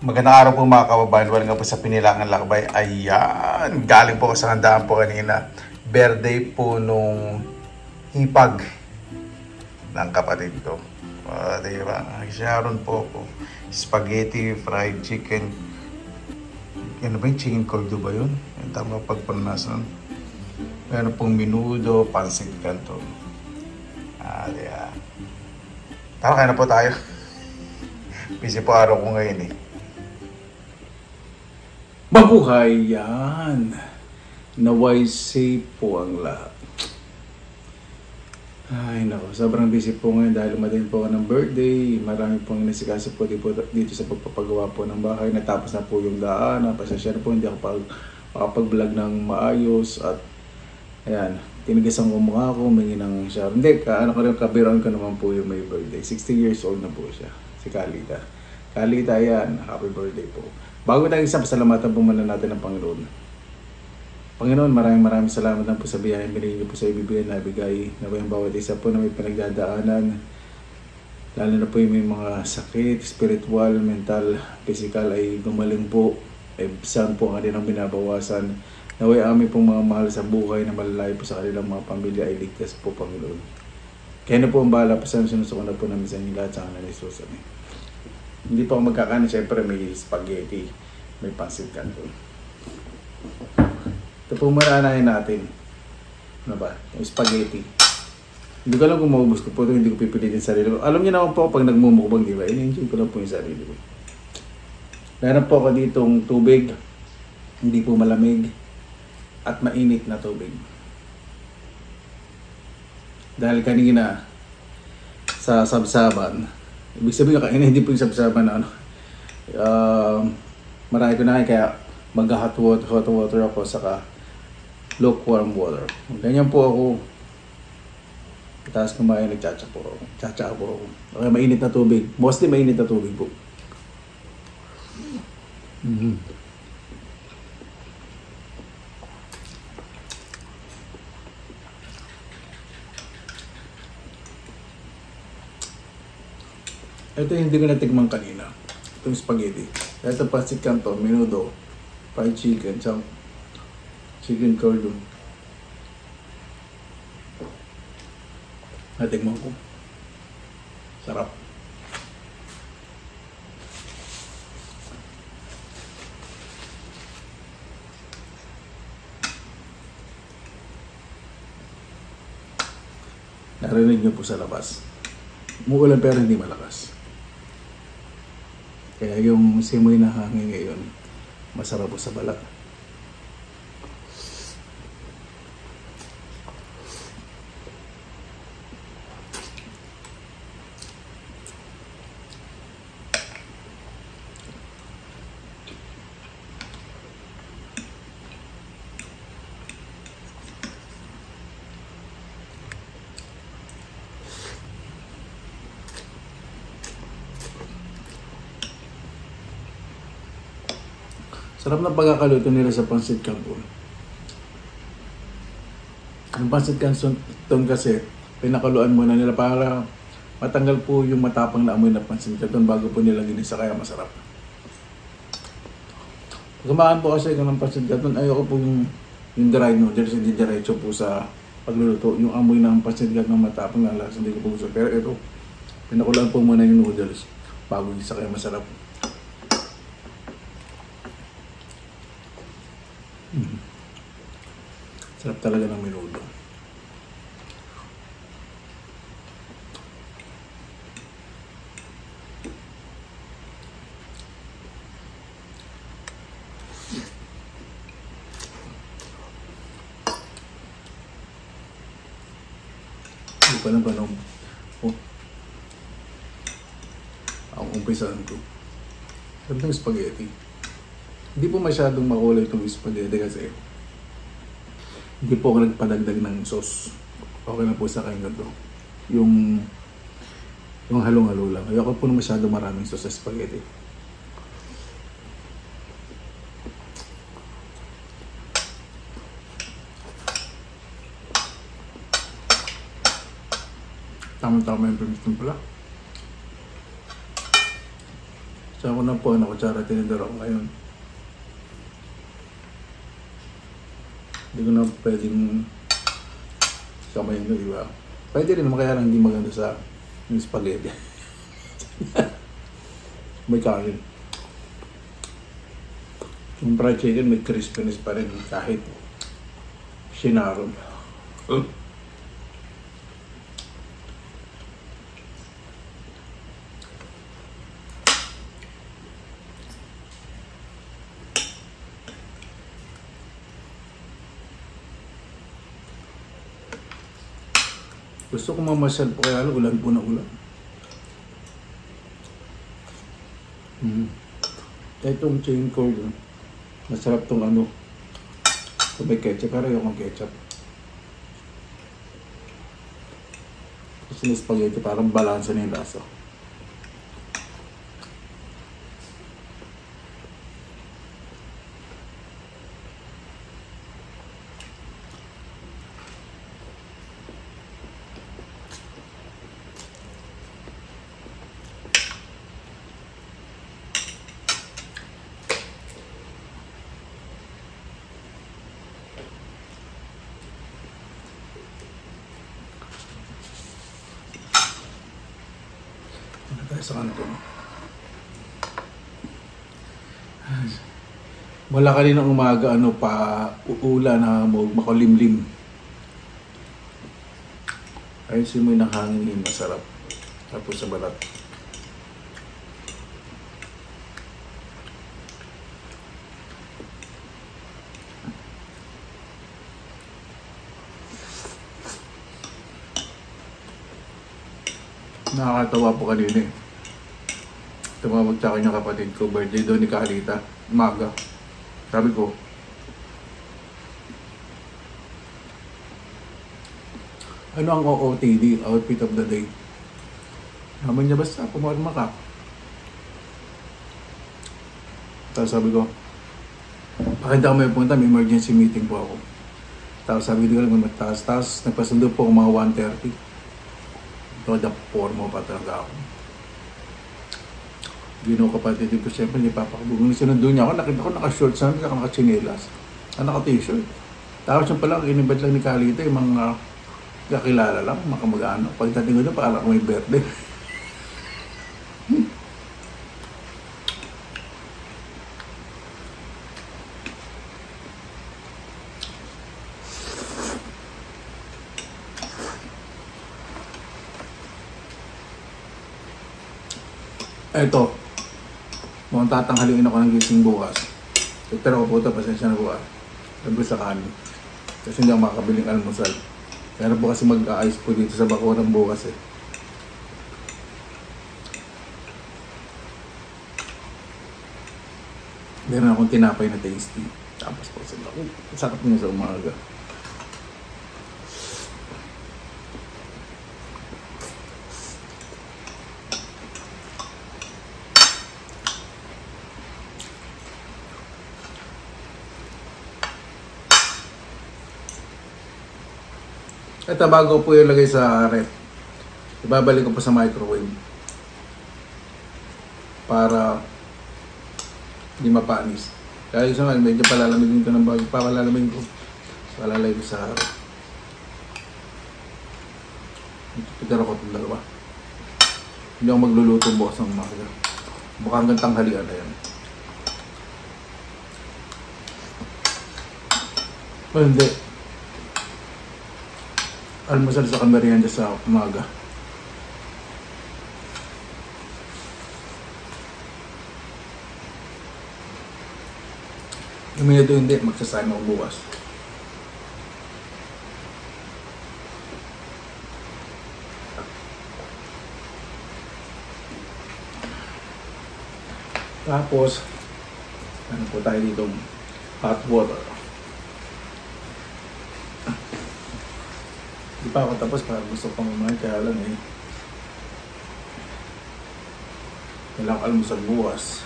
Magandang araw po mga kababayan. Wala nga po sa Pinilangan Lakbay. Ayan, galing po ako sa handaan po kanina. Birthday po nung hipag ng kapatid ko. Diba? Sharon po ako. Spaghetti, fried chicken. Ano ba yung chicken caldo ba yun? Yung tama pagpanasan. Meron pong menudo, pansit canton. Diba? Tara, kaya na po tayo. Busy po araw ko ngayon eh. Mabuhay yan! Naway safe po ang lahat. Ay nako, sobrang busy po ngayon dahil umatin po ako ng birthday. Marami pong inasikasa po dito sa pagpapagawa po ng bahay. Natapos na po yung daan. Pasensya na po, hindi ako makapag-vlog ng maayos. At ayan, tinigasan ko mukha ko, humingi ng shower. Hindi, kabiruan ko naman po yung may birthday. 60 years old na po siya, si Kalita. Kalita yan, happy birthday po. Bago tayo isa, pasalamatan po muna natin ng Panginoon. Panginoon, maraming salamat na po sa biyayang binigay niyo po sa ibibigay na ibigay. Naway ang bawat isa po na may pinagdadaanan. Lalo na po yung may mga sakit, spiritual, mental, physical ay gumaling po. Saan po ang kanilang binabawasan. Naway amin pong mga mahal sa buhay na malalayo po sa kanilang mga pamilya ay ligtas po, Panginoon. Kaya na po ang bahala po sa sinusukan na po namin sa inyo lahat sa kanila ni Jesus. Hindi pa ako magkakanin, syempre may spaghetti, may pansit canton. Ito po maranahin natin. Ano ba? Yung spaghetti. Hindi ko alam kung maubos ko po ito, hindi ko pipilitin sarili ko. Alam niyo naman po pag nagmumukbang, di ba? In-enjoy ko lang po yung sarili ko. Meron po ako ditong tubig, hindi po malamig, at mainit na tubig. Dahil kanina sa sabsaban, ibig sabihin kanina hindi po yung sabsaban na ano. Marami ko na kaya mag-hot water ako saka lukewarm water. Ganyan po ako. Tapos kumain, nagtsatsa po ako. Tsatsa po ako. Okay, mainit na tubig. Mostly mainit na tubig po. Ito yung hindi ko natikman kanina. Itong spaghetti. Ito pansit canton, menudo, fried chicken, chicken caldo. Natikman ko. Sarap. Narinig niyo po sa labas. Umuulan pero hindi malakas. Kaya yung simoy na hangin ngayon, masarap po sa balat. Sarap na pagkakaluto nila sa pansit canton. Ang pansit canton kasi, pinakuluan muna nila para matanggal po yung matapang na amoy na pansit canton bago po nila ginisa, kaya masarap. Gumaan po kasi ng pansit canton, ayoko po yung dry noodles, hindi diretso po sa pagluluto. Yung amoy ng pansit canton matapang na lasa, hindi ko po gusto. Pero ito, pinakuluan po muna yung noodles bago ginisa, kaya masarap. Sarap talaga ng menudo. Hindi pa lang paano ang umpisahan ko. Sarap ng spaghetti. Hindi po masyadong makulay itong spaghetti kasi hindi po ako nagpadagdag ng sauce. Okay na po sa akin ito. Yung halong-halo lang. Ayoko po na masyadong maraming sauce sa spaghetti. Tama-tama yung permission pala. Sa ako na po, kutsara tinidor ako ngayon. Hindi ko na pwedeng kamay mo, di ba? Pwede rin naman, kaya lang hindi maganda sa yung spaghetti. May kanin. Yung fried chicken may crispiness pa rin kahit sinaron. Gusto ko mamasyal po kaya ulan po na ulan. Itong chain cord, masarap tong ano. Kung may ketchup, pero yung ketchup. Kasi yung spaghetti parang balansa na yung lasa. Sa kanto. Mula kaninang umaga, uula na makulimlim. Ayun simoy ng hangin, masarap. Tapos sa balat. Nakakatawa po kanina eh. Tumawag sa akin yung kapatid ko, birthday doon ni Kalita, umaga. Sabi ko, ano ang OOTD, outfit of the day? Naman niya basta, pumarma ka. Tapos sabi ko, pakita ko may punta, may emergency meeting po ako. Tapos sabi ko lang, tapos nagpasundo po ako mga 1:30. Ito, forma pa talaga ako. Gino kapatid ko, siyempre hindi papakabugong. Sinundo niya ako, nakita ko naka-shorts na, naka-chinelas, naka-t-shirt. Tapos yung pala, inibad lang ni Kalita, yung mga kakilala lang, makamag-ano. Pagdating ko doon, parang ako may birthday. Eto, mukhang tatanghalin ako ng gising bukas. Pero ako po ito, pasensya na bukas. Sabi sa kanin. Kasi hindi ako makakabiling almusal. Pero po kasi mag-aayos po dito sa bakuran bukas eh. Meron akong tinapay na tasty. Tapos po sa bako. Sarap niya sa umaga. Ito bago po ilagay sa ref, ibabalik ko po sa microwave para hindi mapanis. Kaya isa nga, medyo palalamigin ko ng bago, palalamigin ko, palalagay ko sa ref. Pitara ko itong dalawa. Hindi ako magluluto bukas ng umaga. Baka hanggang tanghalian na yan. O hindi. Almusal sa merienda sa umaga. Yung minuto hindi, magsasayang ako bukas. Tapos, ano po tayo dito? Hot water. Di pa ako tapos, parang gusto pang umahin, kaya lang eh. Kailangan almusal bukas.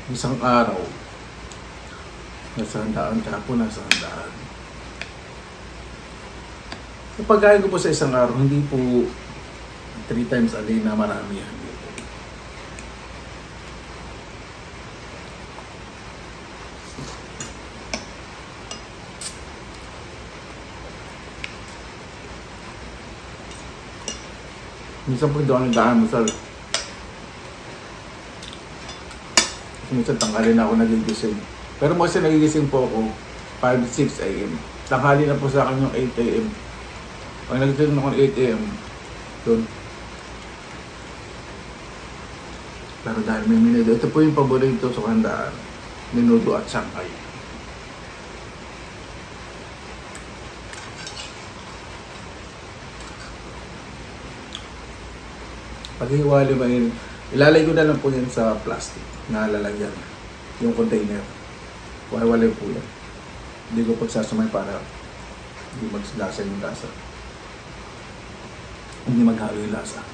Isang araw, nasa handaan, kahapon nasa handaan. Yung pagkain ko po sa isang araw, hindi po 3 times a day na marami yan. Minsan po doon ang nag-aamusal. Minsan tanghali na ako nagigising. Pero kasi nagigising po ako 5-6 a.m. Tanghali na po sa akin yung 8 a.m. Pag nagigising ako ng 8 a.m. doon. Pero dahil may minuto, ito po yung paborito sa handaan. Minuto at sangkay. Pag hiwali ba yun, ilalagay ko na lang po yan sa plastic na lalagyan. Yung container. Hiwalay po yan. Hindi ko pagsasamay para hindi maglasa yung lasa. Hindi maghalo yung lasa.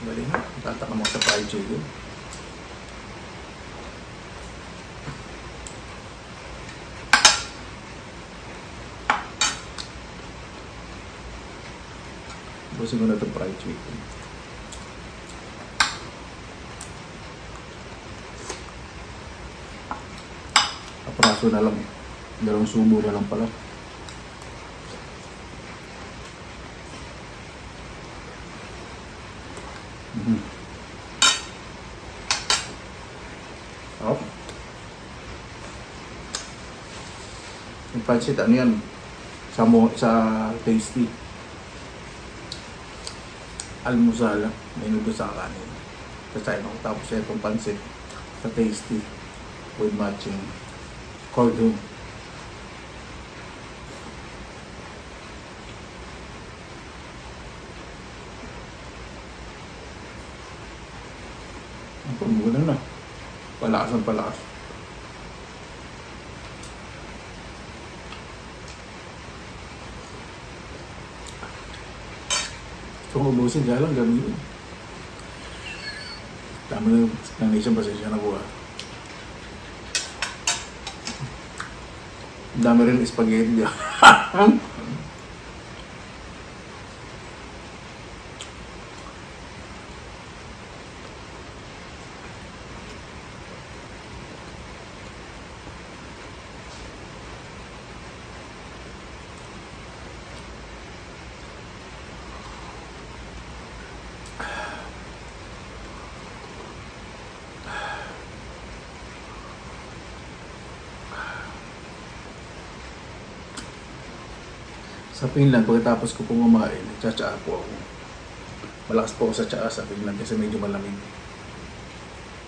Bali na, tataka mo sa fried chicken. Busin ko na itong fried chicken. Apraso na lang. 2 subo na lang pala. Oh. Yung pancit, ano yan? Sa tasty. Almusal, menudo sa kanin. Kasain ako. Tapos itong pancit sa tasty with matching cordon. Ang pamula na. Palakas ang palakas. Kung ubusin dyan lang, gamitin. Tama na yung explanation, pasensya na po. Dami rin spaghetti dyan. Sa Finland, pagkatapos ko pong kumain, nagtsatsaa po ako. Malakas po ako sa tsaa sa Finland kasi medyo malamig.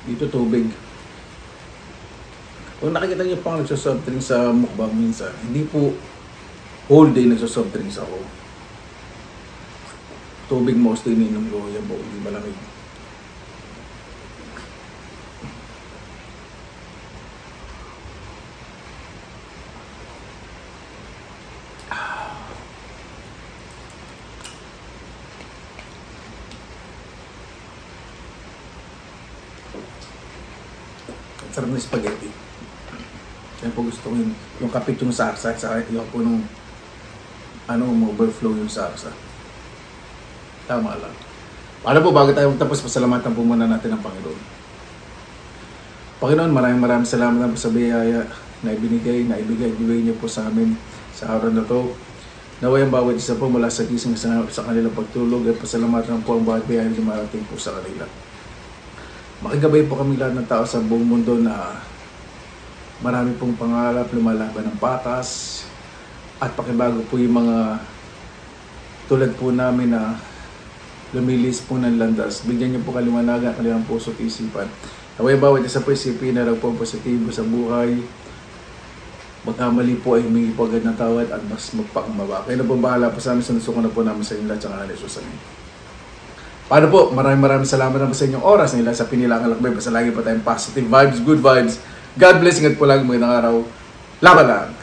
Dito tubig. Kung nakikita niyo pang nagsasoft drinks sa mukbang minsan, hindi po whole day nagsasoft drinks ako. Tubig mostly ininom ko, yan po, hindi malamig. Sarap ng spaghetti. Kaya po gusto ko yung kapit yung sarsa at saka yung po nung overflow yung sarsa. Tama lang. Para po bago tayo tapos, pasalamatan po muna natin ang Panginoon. Panginoon, maraming salamat po sa biyaya na ibigay niyo po sa amin sa araw na to. Naway ang bawat isa po mula sa gising sa kanilang pagtulog at pasalamatan po ang bawat biyaya na marating po sa kanila. Makigabay po kami lahat ng tao sa buong mundo na marami pong pangarap, lumalaban ng patas, at pakibago po yung mga tulad po namin na lumilis po ng landas. Bigyan niyo po kaliwanagan, kanilang puso at isipan. Naway bawat isa po isipin na lang po positibo sa buhay. Magkamali po ay humingi po agad ng tawad at mas magpakambaba. Kayo na po bahala po sa amin, sinusukan na po namin sa inyo lahat sa kanila Jesus. Paano po? Maraming salamat na po sa inyong oras nila sa Pinilangan Lakbay. Basta lagi po tayong positive vibes, good vibes. God bless. Ingat po lagi, magandang araw. Laban lang!